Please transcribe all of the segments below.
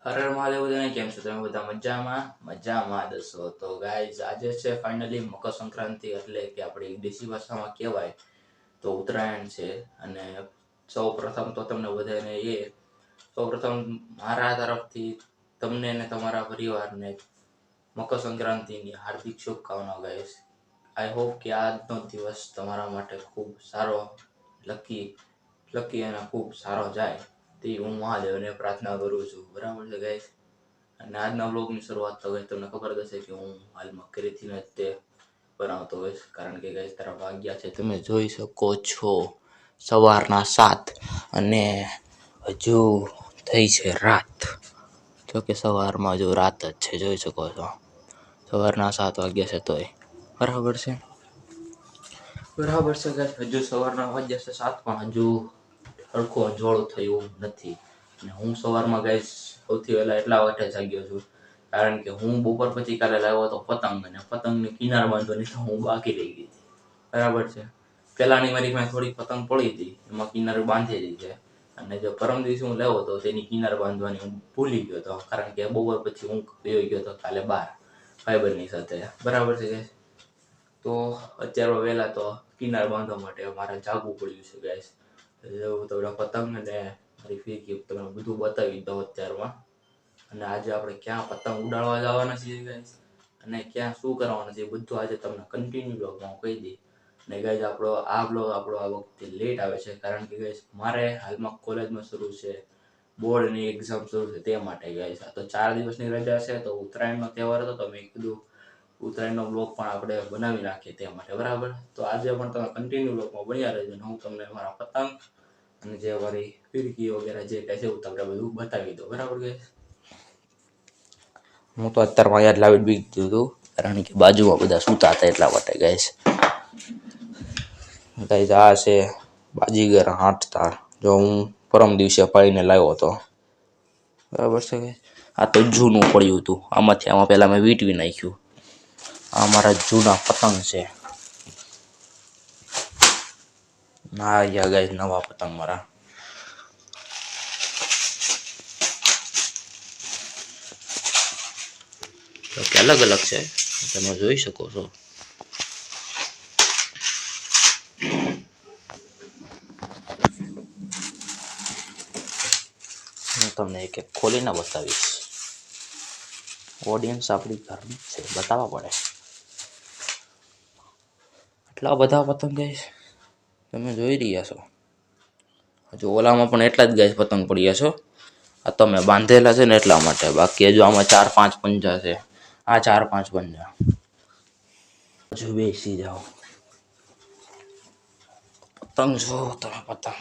હર હર મહાદેવ બધાને કેમ છો તમે બધા મજામાં દસો તો ગાઈઝ આજે છે ફાઇનલી મકર સંક્રાંતિ એટલે કે આપણી દેશી ભાષામાં કહેવાય તો ઉત્તરાયણ છે અને સૌ પ્રથમ તો તમને બધાને સૌ પ્રથમ મારા તરફથી તમને અને તમારા પરિવારને મકર સંક્રાંતિની હાર્દિક શુભકામનાઓ ગાઈઝ આઈ હોપ કે આજનો દિવસ તમારા માટે ખૂબ સારો લકી અને ખૂબ સારો જાય તે હું મહાદેવને પ્રાર્થના કરું છું બરાબર છે ગાઈસ અને આજના બ્લોગની શરૂઆત તો ગાઈસ તમને ખબર જ હશે કે હું હાલમાં ઘરેથી જ તે બનાવતો હોઈશ કારણ કે ગાઈસ તારા વાગ્યા છે તમે જોઈ શકો છો સવારના 7 અને હજુ થઈ છે રાત જો કે સવારમાં હજુ રાત જ છે જોઈ શકો છો સવારના 7 વાગ્યા છે તોય બરાબર છે ગાઈસ હજુ સવારના વાગ્યા છે 7 પણ હજુ હરખું અજવાળું થયું નથી અને હું સવારમાં ગાઈસ સૌથી વહેલા એટલા વાગે જાગ્યો છું કારણ કે હું બપોર પછી કાલે લાવ્યો હતો પતંગ અને પતંગની કિનાર બાંધવાની તો હું બાકી રહી ગઈ હતી બરાબર છે પહેલાની મારી પાસે થોડી પતંગ પડી હતી એમાં કિનાર બાંધેલી છે અને જો પરમ દિવસે હું લેવો તો તેની કિનાર બાંધવાની હું ભૂલી ગયો હતો કારણ કે બપોર પછી હું ગયો હતો કાલે બહાર ભાઈબંધની સાથે બરાબર છે ગાઈસ તો અત્યારે વહેલા તો કિનાર બાંધવા માટે મારે જાગવું પડ્યું છે ગાઈસ તો પતંગ અને મારી ફિરકી તમને બધું બતાવી દઉં અત્યારમાં અને આજે આપણે ક્યાં પતંગ ઉડાડવા જવાના છીએ ગાઈસ અને ક્યાં શું કરવાનું છે એ બધું આજે તમને કન્ટિન્યુ બ્લોગમાં કહી દઈ અને ગાઈસ આપણો આ વખતે લેટ આવે છે કારણ કે ગાઈસ મારે હાલમાં કોલેજમાં શરૂ છે બોર્ડની એક્ઝામ શરૂ છે તે માટે ગાઈસ આ તો 4 દિવસની રજા છે તો ઉત્તરાયણનો તહેવાર હતો તો મેં કીધું ઉત્તરાયણનો બ્લોગ પણ આપણે બનાવી નાખીએ તે માટે બરાબર તો આજે પણ તમે કન્ટિન્યુ બ્લોગમાં બન્યા રહેજો અને હું તમને મારા પતંગ અને જે અમારી ફિરકી વગેરે જે કાંઈ છે હું તમને બધું બતાવી દઉં બરાબર ગાઈસ હું તો અત્યારમાં યાદ લાવી બી દીધું હતું કારણ કે બાજુમાં બધા સૂતા હતા એટલા માટે ગાઈસ આ છે બાજીગર હાંટતા જો હું પરમ દિવસે પાડીને લાવ્યો હતો બરાબર છે ગાઈસ આ તો જૂનું પડ્યું હતું આમાં પહેલાં મેં વીંટવી નાખ્યું આ મારા જૂના પતંગ છે ના યા ગાઈસ નવા પતંગ મારા કે અલગ અલગ છે તમે જોઈ શકો છો હું તમને એક ખોલીને બતાવીશ ઓડિયન્સ આપણી ઘરની છે બતાવવા પડે એટલા બધા પતંગ ગાઈસ તમે જોઈ રહ્યા છો હજુ ઓલામાં પણ એટલા જ ગાઈસ પતંગ પડ્યા છો આ તમે બાંધેલા છે ને એટલા માટે બાકી હજુ આમાં 4-5 પંજા છે આ 4-5 પંજા હજુ બેસી જાઓ પતંગ જો તમે પતંગ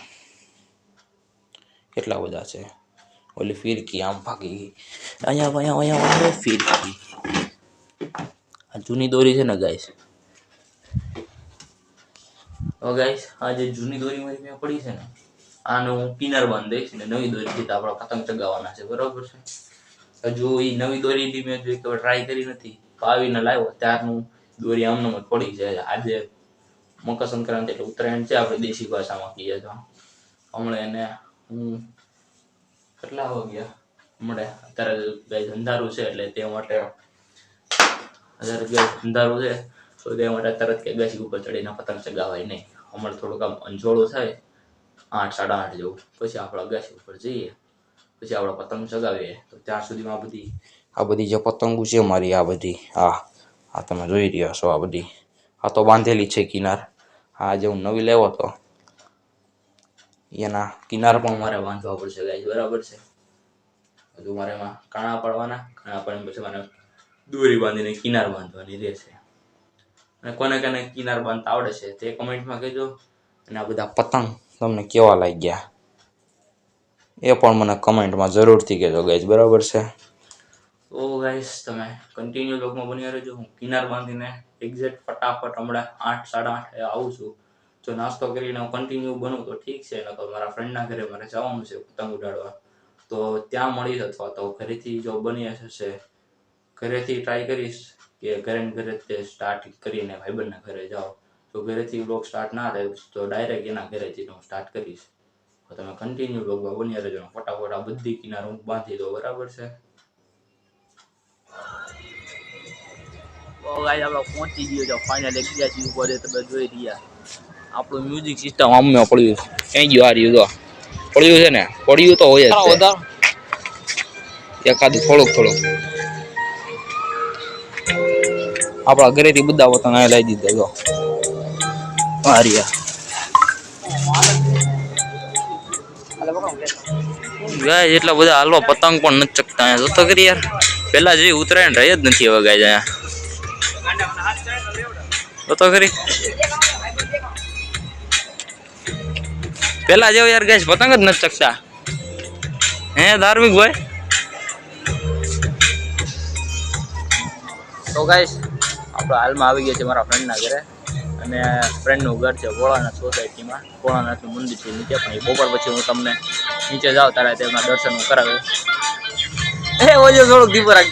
કેટલા બધા છે ઓલી ફિરકી આમ ભાગી ગઈ અહીંયા ફિરકી આ જૂની દોરી છે ને ગાઈસ હવે ગાઈસ આ જે જૂની દોરી મારી પાસે પડી છે ને આને હું કિનાર બાંધી દઈશ ને નવી દોરીથી તો આપણા પતંગ ચગાવવાના છે બરોબર છે હજુ એ નવી દોરીની મેં જો ટ્રાય કરી નથી તો આવીને લાવ્યો ત્યારનું દોરી આમનામ જ પડી છે આજે મકર સંક્રાંતિ એટલે ઉત્તરાયણ છે આપણે દેશી ભાષામાં કહીએ તો હમણાં એને હું કેટલા વાગ્યા હમણાં અત્યારે ગાઈસ અંધારું છે એટલે તે માટે અત્યારે ગાઈસ અંધારું છે તો તે માટે તરત કે ગાછી ઉપર ચડીને પતંગ ચગાવાય નહીં હમણાં થોડુંક આમ અંજોળું થાય 8-8:30 જેવું પછી આપણે અગાસી ઉપર જઈએ પછી આપણે પતંગ ચગાવીએ તો ત્યાં સુધીમાં આ બધી જે પતંગો છે મારી આ બધી આ તમે જોઈ રહ્યા છો આ બધી આ તો બાંધેલી છે કિનાર આ જે હું નવી લેવો હતો એના કિનાર પણ મારે બાંધવા પડશે ગાઈસ બરાબર છે હજુ મારે એમાં કાણા પાડીને પછી મારે દોરી બાંધીને કિનાર બાંધવાની રહેશે અને કોને કિનાર બાંધતા આવડે છે તે કમેન્ટમાં કહેજો અને આ બધા પતંગ તમને કેવા લાગ્યા એ પણ મને કમેન્ટમાં જરૂરથી કહેજો ગાઈસ બરાબર છે તો ગાઈસ તમે કન્ટિન્યુ લોકમાં બન્યા રહેજો હું કિનાર બાંધીને એક્ઝેક્ટ ફટાફટ હમણાં 8-8:30 આવું છું જો નાસ્તો કરીને હું કન્ટિન્યુ બનું તો ઠીક છે નકર મારા ફ્રેન્ડના ઘરે મારે જવાનું છે પતંગ ઉડાડવા તો ત્યાં મળીશ અથવા તો ઘરેથી જો બની હશે ઘરેથી ટ્રાય કરીશ કે ઘરે તે સ્ટાર્ટ કરીને ભાઈબંધના ઘરે જાઓ તો ઘરેથી બ્લોગ સ્ટાર્ટ ના થાય તો ડાયરેક્ટ એના ઘરેથી હું સ્ટાર્ટ કરીશ તો તમે કન્ટિન્યુ બ્લોગમાં બન્યા રહેજો. ફટાફટ આ બધી કિનાર હું બાંધી દો, બરાબર છે. તો ગાઈસ આપણે પહોંચી ગયો છો ફાઇનલ 81 ઉપર. તમે જોઈ રહ્યા આપણું મ્યુઝિક સિસ્ટમ આમને પડ્યું ક્યાં ગયું? આ રહ્યું તો પડ્યું છે ને, પડ્યું તો હોય જ એકાદું થોડુંક આપણા ઘરેથી બધા પતંગ આ લઈ દીધા. જો આ રહ્યા ગાય એટલા બધા હાલવા પતંગ પણ નથી ચકતા અહીંયા. જોતો કરી યાર, પેલા જે ઉતરાયણ રહી જ નથી હવે ગાય અહીંયા. જોતો કરી પેલા જેવો યાર ગાય પતંગ જ નથી ચકતા. હે ધાર્મિક ભાઈ? તો ગાઈસ આપણે હાલમાં આવી ગયા છે મારા ફ્રેન્ડના ઘરે. અને ફ્રેન્ડનું ઘર છે ભોળાનાથ સોસાયટીમાં. ભોળાનાથનું મંદિર છે નીચે, પણ એ બપોર પછી હું તમને નીચે જાઉં ત્યારે તેમના દર્શન હું કરાવ્યું. એ ઓજો થોડુંક ધીમો રાખ,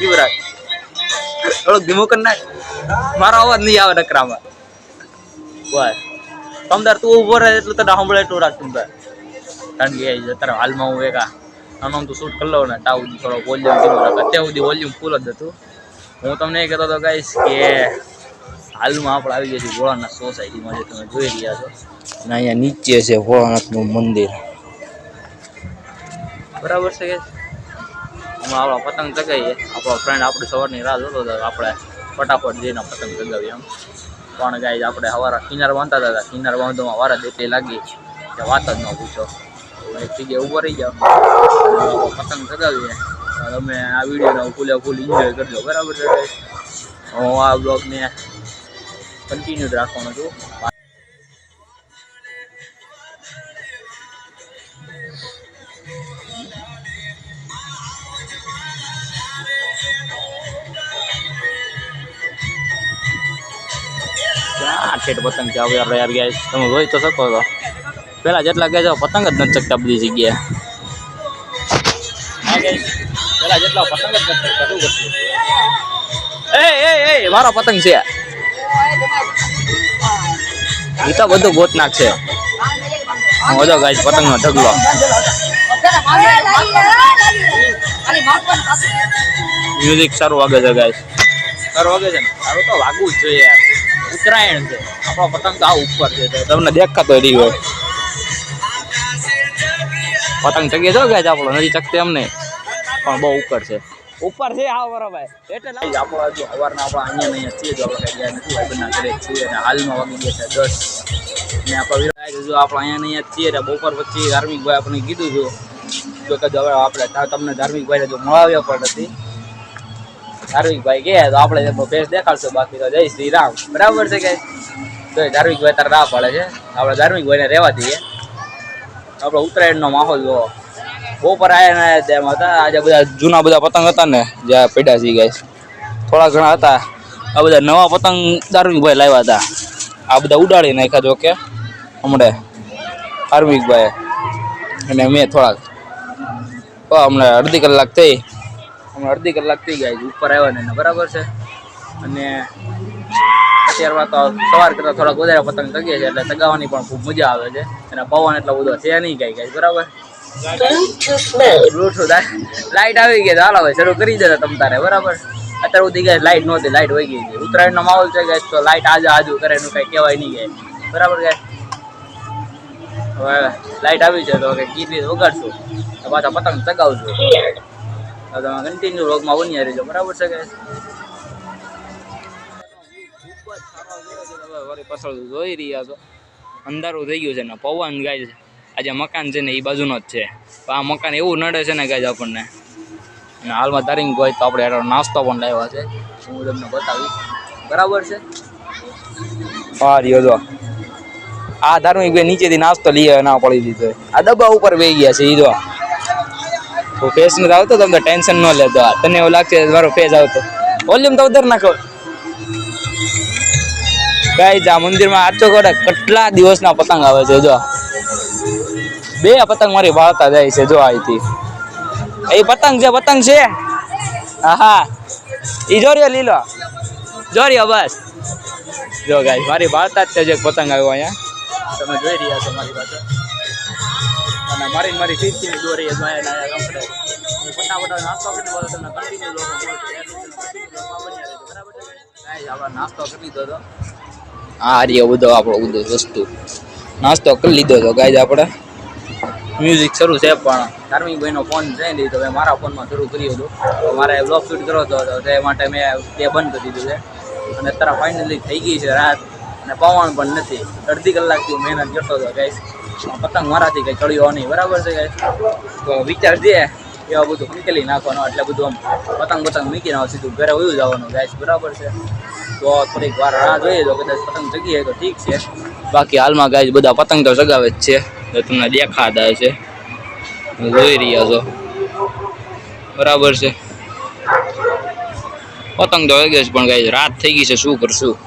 થોડુંક ધીમો કરી નાખ, મારો અવાજ નહીં આવે નકરામાં. બસ તમદાર તું ઉભો રહે એટલું તને સાંભળે એટલું રાખ તમદાર. કારણ કે અત્યારે હાલમાં હું એક આનો તો શૂટ કરી લઉં ને તાવ થોડો વોલ્યુમ ધીમો રાખ. અત્યાર સુધી વોલ્યુમ ફૂલ જ હતું. હું તમને એ કહેતો હતો ગાઈસ કે હાલમાં આપણે આવી ગયા છીએ ભોળાનાથ સોસાયટીમાં, જે તમે જોઈ રહ્યા છો. અને અહીંયા નીચે છે ભોળાનાથનું મંદિર, બરાબર છે કે હમણાં આપણા પતંગ ચગાવીએ. આપણો ફ્રેન્ડ આપણી સવારની રાહ જોતો હતો, આપણે ફટાફટ જઈને પતંગ ચગાવીએ એમ. પણ ગાઈસ આપણે સવારે કિનાર બાંધતા હતા, કિનાર બાંધવામાં વારા એટલી લાગી કે વાત જ ન પૂછો. એક જગ્યાએ ઊભો રહી જાઓ, પતંગ ચગાવીએ. તમે આ વિડીયોને ફૂલે ફૂલ એન્જોય કરજો, બરાબર છે. હું આ બ્લોગને કન્ટિન્યુ રાખવાનો છું. ક્યાં ઠેઠ પતંગ છે યાર ગાઈસ, તમે જોઈ તો શકો છો. પેલા જેટલા કહે પતંગ જ નથી ચકતા બધી જગ્યાએ. હા ગાઈસ, પેલા જેટલા પતંગ જ નથી ચકતા. શું કરશું? એ મારો પતંગ છે એ તો બધું ગોત નાખશે. બધો ગાઈસ પતંગનો ઢગલો. મ્યુઝિક સારું વાગે છે ગાઈસ, સારું વાગે છે ને. સારું તો વાગવું જ જોઈએ યાર, ઉત્તરાયણ છે. આપણો પતંગ તો આ ઉપર છે, તમને દેખાતો રહ્યો હોય. પતંગ ચગીએ છો ગાઈસ, આપણો નથી ચકતો એમ નહીં, પણ બહુ ઉપર છે. હા બરાબર. એટલે આપણો હજુ સવારના આપણે અહીંયા છીએ, જો આપણે ગયા નથી ભાઈબંધના ઘરે છીએ. અને હાલમાં વાગી ગયા છે 10. અને આપણે હજુ આપણે અહીંયા છીએ. બપોર પછી ધાર્મિકભાઈ આપણે કીધું હતું જો કે હવે આપણે તમને ધાર્મિકભાઈને જો મળાવ્યા પણ નથી. ધાર્મિકભાઈ કહે તો આપણે એમનો ફેસ દેખાડશું, બાકી તો જય શ્રી રામ, બરાબર છે કે. તો ધાર્મિકભાઈ તારે રાહ પાડે છે, આપણે ધાર્મિકભાઈને રહેવા દઈએ. આપણે ઉત્તરાયણનો માહોલ જોવો. બપોર આવ્યા તેમ હતા. આજે બધા જૂના બધા પતંગ હતા ને જ્યાં પડ્યા છે ગાઈસ, થોડા ઘણા હતા. આ બધા નવા પતંગ ધાર્મિકભાઈ લાવ્યા હતા. આ બધા ઉડાડી નાખ્યા જો કે હમણાં ધાર્મિકભાઈ. અને મેં થોડાક હમણાં અડધી કલાક થઈ ગાઈસ ઉપર આવ્યા ને, બરાબર છે. અને અત્યારમાં તો સવાર કરતાં થોડાક વધારે પતંગ ચગીએ છે, એટલે ચગાવવાની પણ ખૂબ મજા આવે છે. અને પવન એટલો બધો છે નહીં કાંઈ ગાઈસ, બરાબર. લાઈટ આવી ગઈ, હાલો ભાઈ શરૂ કરી દે તમ તારે, બરાબર. અત્યાર સુધી ગાઈસ લાઈટ નહોતી, લાઈટ વહી ગઈ હતી. ઉત્તરાયણનો માહોલ છે ગાઈસ, તો લાઈટ આજુ કરે એનું કઈ કહેવાય નહીં ગાઈસ, બરાબર ગાઈસ. હવે લાઈટ આવી છે તો ગીત વગાડશું, પાછા પતંગ ચગાવશું. તમે કન્ટિન્યુ વ્લોગમાં બન્યા રહેજો, બરાબર છે ગાઈસ. પાછળ જોઈ રહ્યા છો અંધારું થઈ ગયું છે ને પવન ગાઈસ. આજે મકાન છે ને એ બાજુનો જ છે, આ મકાન એવું નડે છે ને ગાઈસ આપણને. અને હાલમાં ધાર્મિકભાઈ તો આપણે નાસ્તો પણ લાવ્યા છે, હું તમને બતાવીશ, બરાબર છે. હા રહ્યો જો આ ધાર્મિકભાઈ નીચેથી નાસ્તો લઈ આવ્યો, ના પડી દીધો. આ ડબ્બા ઉપર બેસી ગયા છે. એ જો ફેસ નથી આવતો, તમને ટેન્શન ન લેતો. તને એવું લાગશે મારો ફેસ આવતો, વોલ્યુમ તો વધારે નાખો ગાઈસ. આ મંદિરમાં આચો કરે કેટલા દિવસના પતંગ આવે છે. જો 2 પતંગ મારી ભાળતા જાય છે. જો અહીંથી એ પતંગ છે. હા એ જોરિયો લીલો જોરિયો, બસ જો ગાઈસ મારી ભાળતા જ છે. પતંગ આવ્યો અહીંયા તમે જોઈ રહ્યા છો મારી પાસે. અને મારી સીટથી દોરી ફટાફટ નાસ્તો કરી દીધો તમને કન્ટિન્યુ બરાબર છે આપણે નાસ્તો કરી લીધો હતો આ રહ્યો બધો આપણો બધો વસ્તુ નાસ્તો કરી લીધો હતો ગાઈઝ આપણે મ્યુઝિક શરૂ છે પણ ધાર્મિકભાઈનો ફોન છે ને તો મેં મારા ફોનમાં શરૂ કર્યું હતું મારે બ્લોગ શૂટ કરવો હતો તે માટે મેં તે બંધ કરી દીધું છે અને અત્યારે ફાઇનલી થઈ ગઈ છે રાત અને પવન પણ નથી અડધી કલાકથી મહેનત કરતો હતો ગાઈઝ પતંગ મારાથી કંઈ ચડ્યો નહીં બરાબર છે ગાઈઝ તો વિચાર છે એવા બધું નીકળી નાખવાનું એટલે બધું આમ પતંગ મૂકીને સીધું ઘરે વયું જવાનું ગાઈઝ બરાબર છે તો થોડીક વાર રાહ જોઈએ તો કદાચ પતંગ ચગી જાય તો ઠીક છે બાકી હાલમાં ગાઈઝ બધા પતંગ તો ચગાવે જ છે તો તમને દેખાતા છે જોઈ રહ્યા છો બરાબર છે પતંગ તો વાગે છે પણ ગાઈઝ રાત થઈ ગઈ છે શું કરશું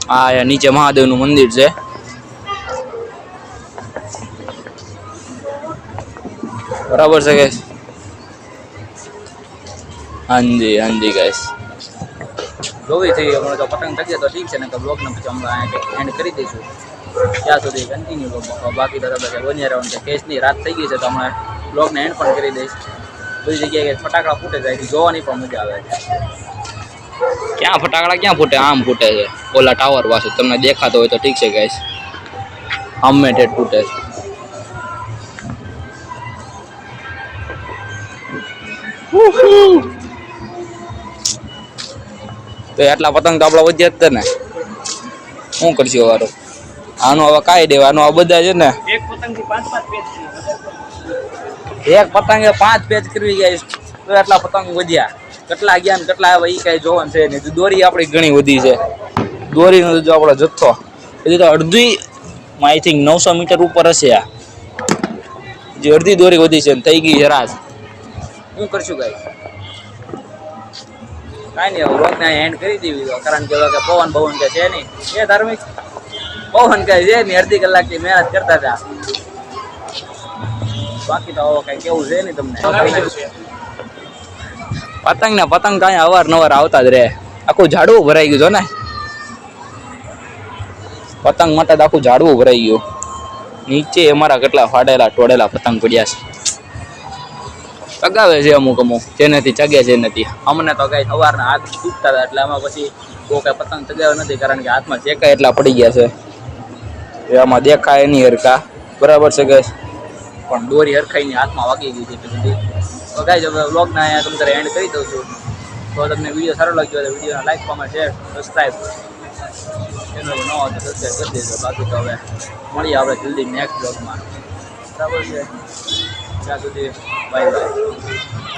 આ નીચે મહાદેવનું મંદિર છે બરાબર છે ગાઈઝ હાજી ગાઈઝ જોવી થઈ હમણાં તો પતંગ ચગીએ તો ઠીક છે ને કે બ્લોગને પછી હમણાં એન્ડ કરી દઈશું ત્યાં સુધી કન્ટિન્યુ બાકી તો બની રહેવાનું છે કેસની રાત થઈ ગઈ છે તો હમણાં બ્લોગને એન્ડ પણ કરી દઈશ બધી જગ્યાએ ફટાકડા ફૂટે જાય જોવાની પણ મજા આવે ક્યાં ફટાકડા ક્યાં ફૂટે આમ ફૂટે છે ઓલા ટાવર પાસે તમને દેખાતો હોય તો ઠીક છે ગાઈસ આમે ઠેઠ ફૂટે છે તો એટલા પતંગ તો આપડા વધ્યા જ ને શું કરશું વારો આનું હવે કાઈ દેવાનું આ બધા છે ને એક પતંગે 5 પેજ કરવી ગયા તો એટલા પતંગ વધ્યા કેટલા ગયા ને કેટલા આવ્યા એ કઈ જોવાનું છે નહીં દોરી આપણી ઘણી વધી છે દોરીનો જો આપણો જથ્થો એ તો અડધી આઈ થિંક 900 મીટર ઉપર હશે આ જે અડધી દોરી વધી છે થઈ ગઈ છે રાત શું કરશું ગાઈસ કાંઈ નહીં વ્લોગને એન્ડ કરી દેવી દો કારણ કે પવન કે છે નહીં એ ધાર્મિક પવન કહે છે ને અડધી કલાકની મહેનત કરતા હતા બાકી તો કઈ કેવું છે નહીં તમને પતંગ કાંઈ અવારનવાર આવતા જ રહે આખું ઝાડવું ભરાઈ ગયું છો ને પતંગ માટે આખું ઝાડવું ભરાઈ ગયું નીચે અમારા કેટલા ફાડેલા ટોડેલા પતંગ પડ્યા છે ચગાવે છે અમુક જેનાથી ચગે છે નથી અમને તો કઈ સવારના હાથ દુખતા હતા એટલે આમાં પછી બહુ કઈ પતંગ ચગાવ્યો નથી કારણ કે હાથમાં ચેકાય એટલા પડી ગયા છે આમાં દેખાય નહીં હરકા બરાબર છે ગાઈસ પણ દોરી હરખાઈને હાથમાં વાગી ગઈ છે બધી તો ગાઈસ હવે વ્લોગના અહીંયા તમને એન્ડ કરી દઉં છું તો તમને વિડીયો સારો લાગ્યો હોય તો વિડીયોને like comment share subscribe channel ન હોય તો સબસ્ક્રાઈબ કરી દેજો બાકી તો હવે મળીએ આપણે જલ્દી નેક્સ્ટ વ્લોગમાં બરાબર છે ત્યાં સુધી બાય બાય